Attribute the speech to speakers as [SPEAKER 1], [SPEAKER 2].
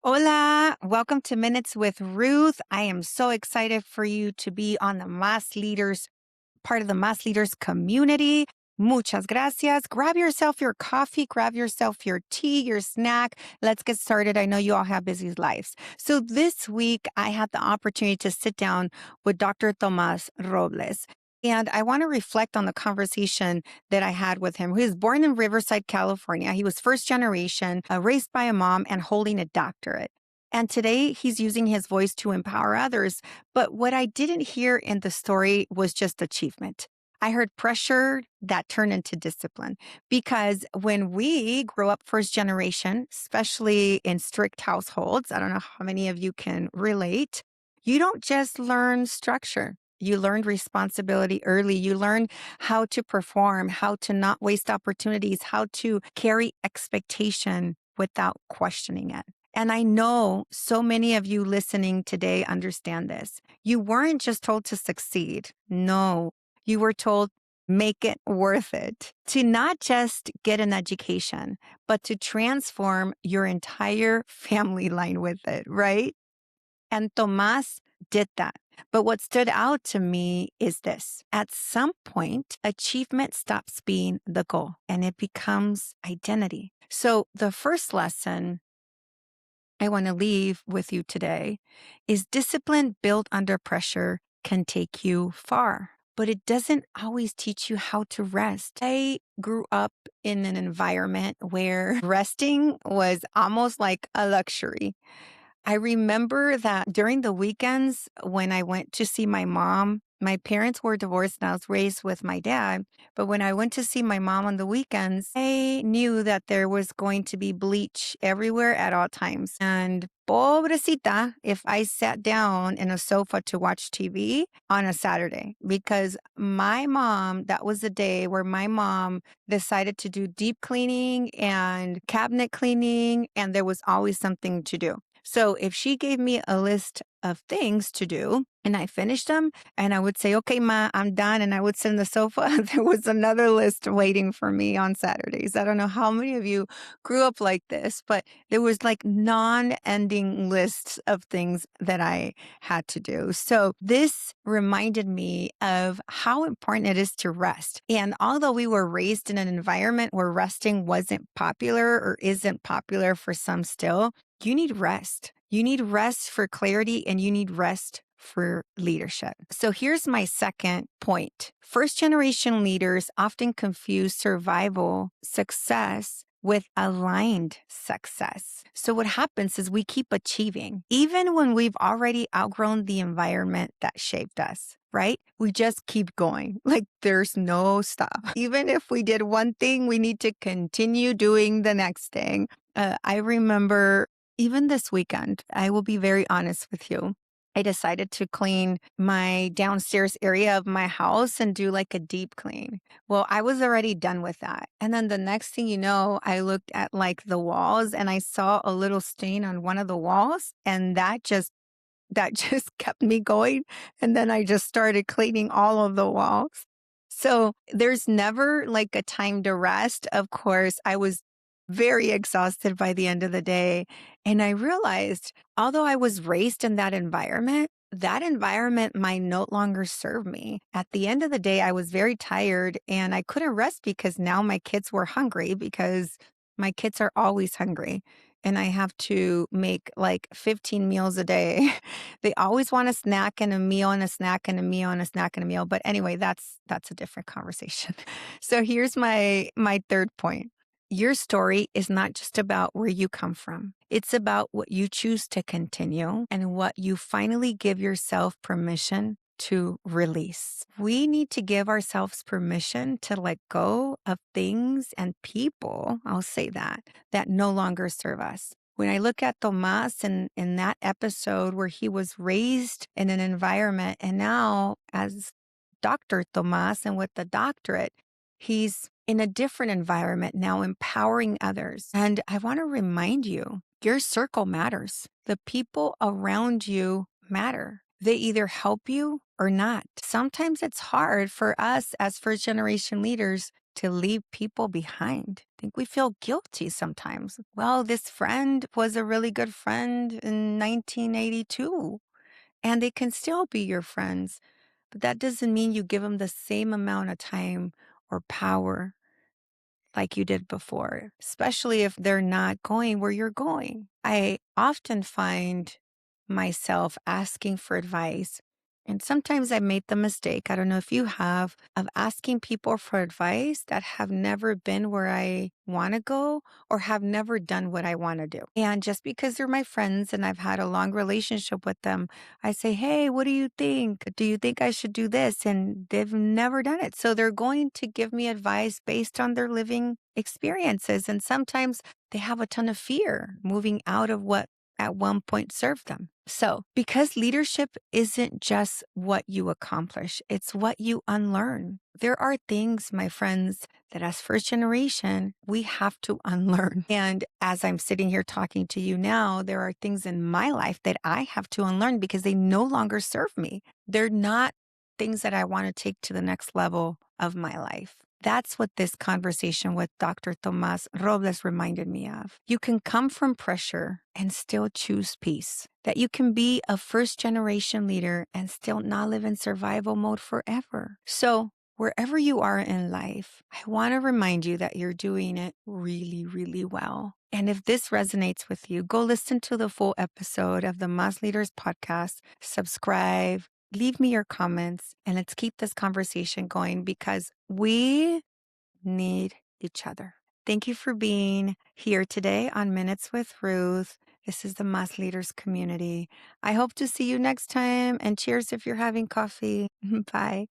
[SPEAKER 1] Hola, welcome to Minutes with Ruth. I am so excited for you to be on the Mass Leaders, part of the Mass Leaders community. Muchas gracias. Grab yourself your coffee, grab yourself your tea, your snack. Let's get started. I know you all have busy lives. So this week, I had the opportunity to sit down with Dr. Tomas Robles. And I want to reflect on the conversation that I had with him. He was born in Riverside, California. He was first generation, raised by a mom, and holding a doctorate. And today he's using his voice to empower others. But what I didn't hear in the story was just achievement. I heard pressure that turned into discipline because when we grow up first generation, especially in strict households, I don't know how many of you can relate, you don't just learn structure. You learned responsibility early. You learn how to perform, how to not waste opportunities, how to carry expectation without questioning it. And I know so many of you listening today understand this. You weren't just told to succeed. No, you were told make it worth it to not just get an education, but to transform your entire family line with it, right? And Tomas did that. But what stood out to me is this. At some point, achievement stops being the goal and it becomes identity. So the first lesson I want to leave with you today is discipline built under pressure can take you far, but it doesn't always teach you how to rest. I grew up in an environment where resting was almost like a luxury. I remember that during the weekends when I went to see my mom, my parents were divorced and I was raised with my dad. But when I went to see my mom on the weekends, I knew that there was going to be bleach everywhere at all times. And pobrecita, if I sat down in a sofa to watch TV on a Saturday, because my mom, that was the day where my mom decided to do deep cleaning and cabinet cleaning, and there was always something to do. So if she gave me a list of things to do and I finished them and I would say, okay, Ma, I'm done. And I would sit on the sofa, there was another list waiting for me on Saturdays. I don't know how many of you grew up like this, but there was like non-ending lists of things that I had to do. So this reminded me of how important it is to rest. And although we were raised in an environment where resting wasn't popular or isn't popular for some still, you need rest. You need rest for clarity and you need rest for leadership. So here's my second point. First generation leaders often confuse survival success with aligned success. So what happens is we keep achieving, even when we've already outgrown the environment that shaped us, right? We just keep going. Like there's no stop. Even if we did one thing, we need to continue doing the next thing. I remember even this weekend, I will be very honest with you. I decided to clean my downstairs area of my house and do like a deep clean. Well, I was already done with that. And then the next thing you know, I looked at like the walls and I saw a little stain on one of the walls and that just kept me going. And then I just started cleaning all of the walls. So there's never like a time to rest. Of course, I was very exhausted by the end of the day. And I realized, although I was raised in that environment might no longer serve me. At the end of the day, I was very tired and I couldn't rest because now my kids were hungry because my kids are always hungry. And I have to make like 15 meals a day. They always want a snack and a meal and a snack and a meal and a snack and a meal. But anyway, that's a different conversation. So here's my third point. Your story is not just about where you come from. It's about what you choose to continue and what you finally give yourself permission to release. We need to give ourselves permission to let go of things and people, I'll say that no longer serve us. When I look at Tomas in that episode where he was raised in an environment and now as Dr. Tomas and with the doctorate, he's in a different environment now, empowering others. And I want to remind you, your circle matters. The people around you matter. They either help you or not. Sometimes it's hard for us as first generation leaders to leave people behind. I think we feel guilty sometimes. Well, this friend was a really good friend in 1982, and they can still be your friends, but that doesn't mean you give them the same amount of time or power like you did before, especially if they're not going where you're going. I often find myself asking for advice. And sometimes I made the mistake, I don't know if you have, of asking people for advice that have never been where I want to go or have never done what I want to do. And just because they're my friends and I've had a long relationship with them, I say, hey, what do you think? Do you think I should do this? And they've never done it. So they're going to give me advice based on their living experiences. And sometimes they have a ton of fear moving out of what at one point served them. So, because leadership isn't just what you accomplish, it's what you unlearn. There are things, my friends, that as first generation, we have to unlearn. And as I'm sitting here talking to you now, there are things in my life that I have to unlearn because they no longer serve me. They're not things that I want to take to the next level of my life. That's what this conversation with Dr. Tomas Robles reminded me of. You can come from pressure and still choose peace. That you can be a first generation leader and still not live in survival mode forever. So, wherever you are in life, I want to remind you that you're doing it really, really well. And if this resonates with you, go listen to the full episode of the Mas Leaders podcast, subscribe, leave me your comments, and let's keep this conversation going because we need each other. Thank you for being here today on Minutes with Ruth. This is the Mas Leaders community. I hope to see you next time, and cheers if you're having coffee. Bye.